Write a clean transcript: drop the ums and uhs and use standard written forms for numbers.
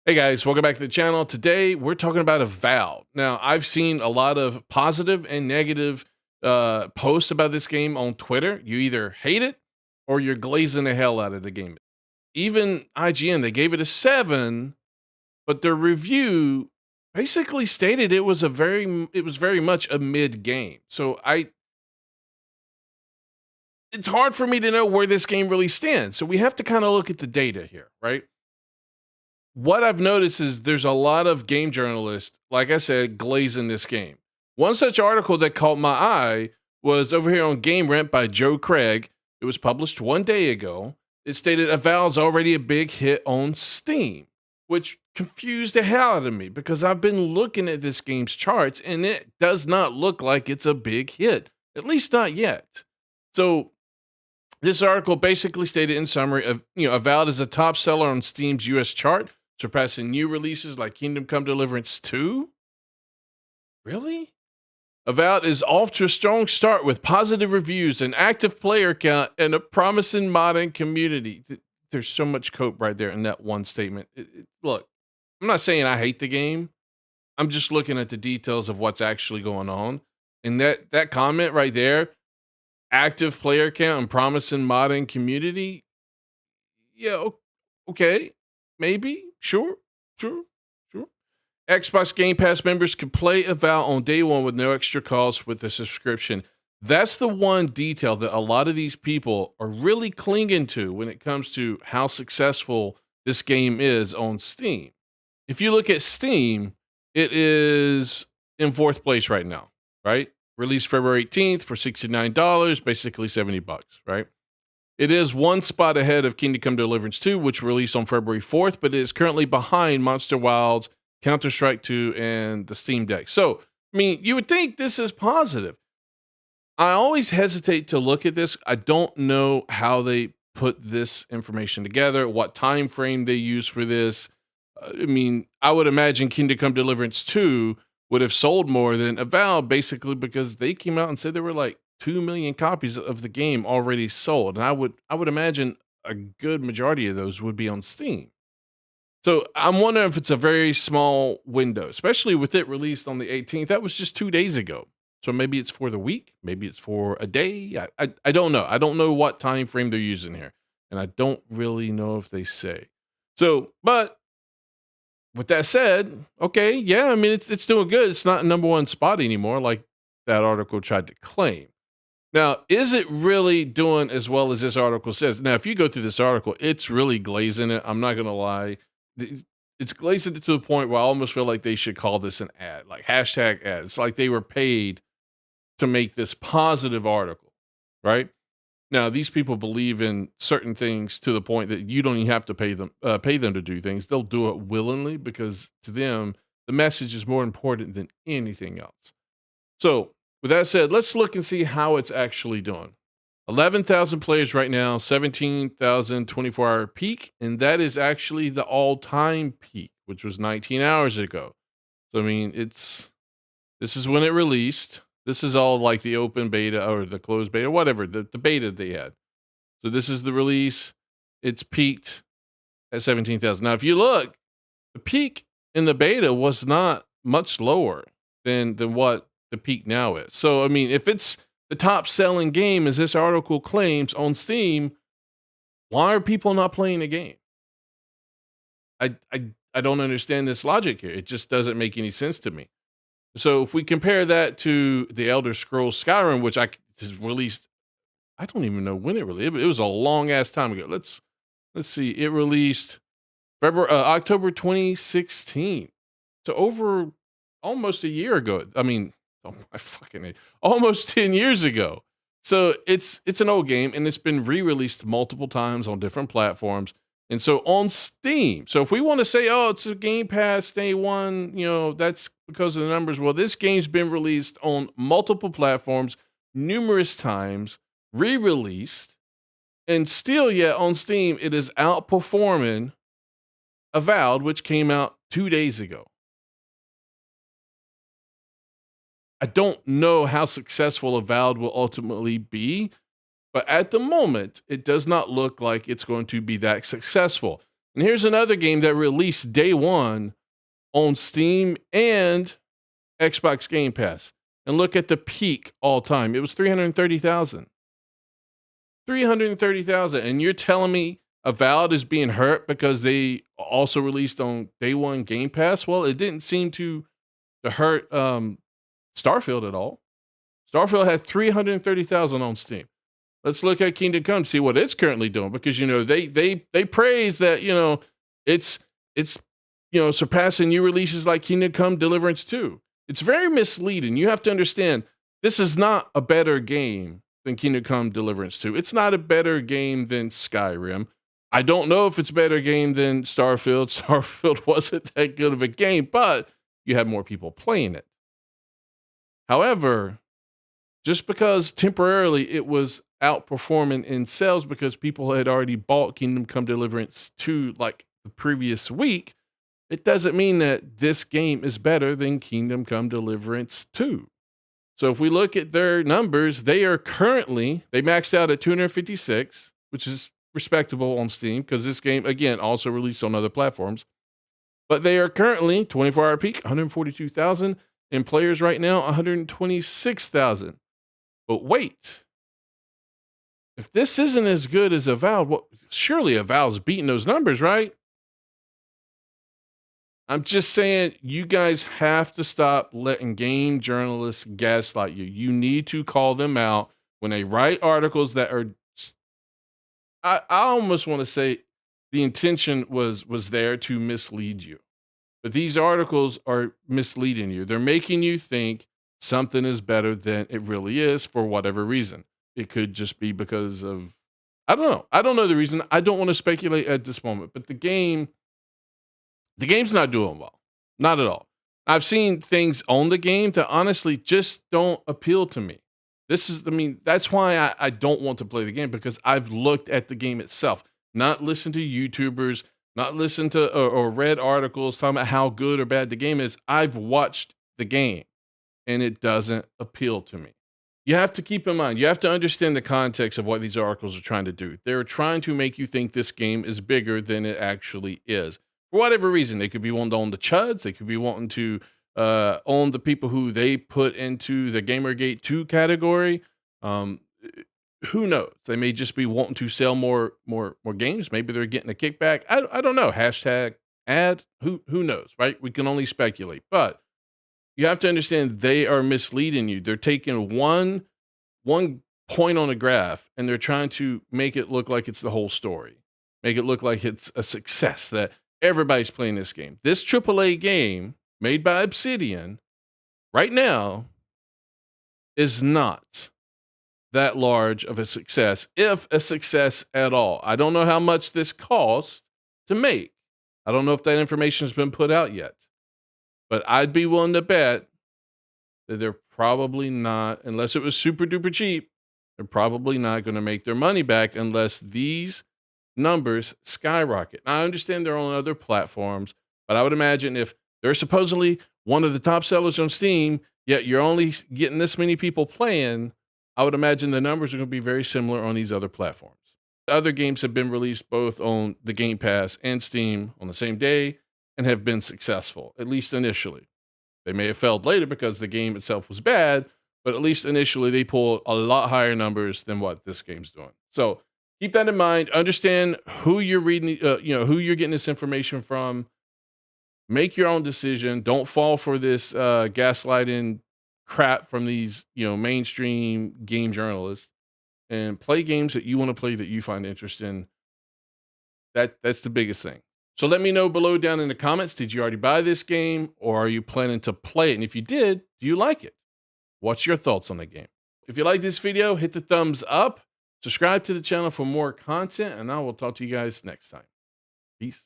Hey guys, welcome back to the channel. Today we're talking about Avowed. Now, I've seen a lot of positive and negative posts about this game on Twitter. You either hate it or you're glazing the hell out of the game. Even IGN, they gave it a 7, but their review basically stated it was very much a mid game. It's hard for me to know where this game really stands. So we have to kind of look at the data here, right? What I've noticed is there's a lot of game journalists, like I said, glazing this game. One such article that caught my eye was over here on Game Rant by Joe Craig. It was published one day ago. It stated Avowed's already a big hit on Steam, which confused the hell out of me because I've been looking at this game's charts and it does not look like it's a big hit, at least not yet. So this article basically stated in summary of Avowed is a top seller on Steam's US chart, surpassing new releases like Kingdom Come Deliverance 2. Really? Avowed is off to a strong start with positive reviews, an active player count, and a promising modding community. There's so much cope right there in that one statement. Look, I'm not saying I hate the game. I'm just looking at the details of what's actually going on. And that comment right there, active player count and promising modding community. Yeah, okay. Maybe. Sure. Sure. Sure. Xbox Game Pass members can play Avowed on day one with no extra cost with the subscription. That's the one detail that a lot of these people are really clinging to when it comes to how successful this game is on Steam. If you look at Steam, it is in fourth place right now, right? Released February 18th for $69, basically $70, right? It is one spot ahead of Kingdom Come Deliverance 2, which released on February 4th, but it is currently behind Monster Wilds, Counter-Strike 2, and the Steam Deck. So, I mean, you would think this is positive. I always hesitate to look at this. I don't know how they put this information together, what time frame they use for this. I mean, I would imagine Kingdom Come Deliverance 2 would have sold more than Avowed, basically because they came out and said there were like 2 million copies of the game already sold. And I would imagine a good majority of those would be on Steam. So I'm wondering if it's a very small window, especially with it released on the 18th. That was just 2 days ago. So maybe it's for the week, maybe it's for a day. I don't know. I don't know what time frame they're using here. And I don't really know if they say. So, but with that said, okay, yeah, I mean it's doing good. It's not number one spot anymore, like that article tried to claim. Now, is it really doing as well as this article says? Now, if you go through this article, it's really glazing it. I'm not gonna lie. It's glazing it to the point where I almost feel like they should call this an ad, like hashtag ad. It's like they were paid to make this positive article, right? Now, these people believe in certain things to the point that you don't even have to pay them to do things. They'll do it willingly because to them, the message is more important than anything else. So, with that said, let's look and see how it's actually doing. 11,000 players right now, 17,000 24-hour peak, and that is actually the all-time peak, which was 19 hours ago. So, I mean, this is when it released. This is all like the open beta or the closed beta, whatever, the beta they had. So this is the release. It's peaked at 17,000. Now, if you look, the peak in the beta was not much lower than what the peak now is. So, I mean, if it's the top selling game, as this article claims on Steam, why are people not playing the game? I don't understand this logic here. It just doesn't make any sense to me. So if we compare that to the Elder Scrolls Skyrim, which is released, I don't even know when it released. It was a long ass time ago. Let's see. It released October 2016. So over almost a year ago. I mean, oh my fucking almost 10 years ago. So it's an old game and it's been re-released multiple times on different platforms. And so on Steam, so if we want to say, oh, it's a Game Pass day one, that's because of the numbers. Well, this game's been released on multiple platforms numerous times, re-released, and still yet on Steam, it is outperforming Avowed, which came out 2 days ago. I don't know how successful Avowed will ultimately be, but at the moment, it does not look like it's going to be that successful. And here's another game that released day one on Steam and Xbox Game Pass. And look at the peak all time. It was 330,000. 330,000. And you're telling me Avowed is being hurt because they also released on day one Game Pass? Well, it didn't seem to hurt Starfield at all. Starfield had 330,000 on Steam. Let's look at Kingdom Come, see what it's currently doing, because they praise that it's surpassing new releases like Kingdom Come Deliverance 2. It's very misleading. You have to understand this is not a better game than Kingdom Come Deliverance 2. It's not a better game than Skyrim. I don't know if it's a better game than Starfield. Starfield wasn't that good of a game, but you have more people playing it. However, just because temporarily it was outperforming in sales because people had already bought Kingdom Come Deliverance 2 like the previous week, it doesn't mean that this game is better than Kingdom Come Deliverance 2. So if we look at their numbers, they maxed out at 256, which is respectable on Steam because this game, again, also released on other platforms. But they are currently 24-hour peak, 142,000, and players right now, 126,000. But wait, if this isn't as good as Avowed, well, surely Avowed's beating those numbers, right? I'm just saying, you guys have to stop letting game journalists gaslight you. You need to call them out when they write articles that are, I almost want to say the intention was there to mislead you. But these articles are misleading you. They're making you think something is better than it really is for whatever reason. It could just be because of, I don't know. I don't know the reason. I don't want to speculate at this moment, but the game's not doing well. Not at all. I've seen things on the game that honestly just don't appeal to me. That's why I don't want to play the game, because I've looked at the game itself, not listened to YouTubers, not listened to or read articles talking about how good or bad the game is. I've watched the game and it doesn't appeal to me. You have to keep in mind, you have to understand the context of what these articles are trying to do. They're trying to make you think this game is bigger than it actually is. For whatever reason, they could be wanting to own the chuds. They could be wanting to own the people who they put into the Gamergate 2 category. Who knows? They may just be wanting to sell more games. Maybe they're getting a kickback. I don't know. Hashtag ad. Who knows, right? We can only speculate. But you have to understand they are misleading you. They're taking one point on a graph and they're trying to make it look like it's the whole story. Make it look like it's a success, that everybody's playing this game. This AAA game made by Obsidian right now is not that large of a success, if a success at all. I don't know how much this costs to make. I don't know if that information has been put out yet, but I'd be willing to bet that they're probably not, unless it was super duper cheap, they're probably not going to make their money back unless these numbers skyrocket. Now, I understand they're on other platforms, but I would imagine if they're supposedly one of the top sellers on Steam, yet you're only getting this many people playing, I would imagine the numbers are going to be very similar on these other platforms. Other games have been released both on the Game Pass and Steam on the same day and have been successful, at least initially. They may have failed later because the game itself was bad, but at least initially they pull a lot higher numbers than what this game's doing. So keep that in mind. Understand who you're reading, who you're getting this information from. Make your own decision. Don't fall for this gaslighting crap from these, mainstream game journalists, and play games that you want to play, that you find interesting. That's the biggest thing. So let me know below down in the comments, did you already buy this game, or are you planning to play it? And if you did, do you like it? What's your thoughts on the game? If you like this video, hit the thumbs up, subscribe to the channel for more content, and I will talk to you guys next time. Peace.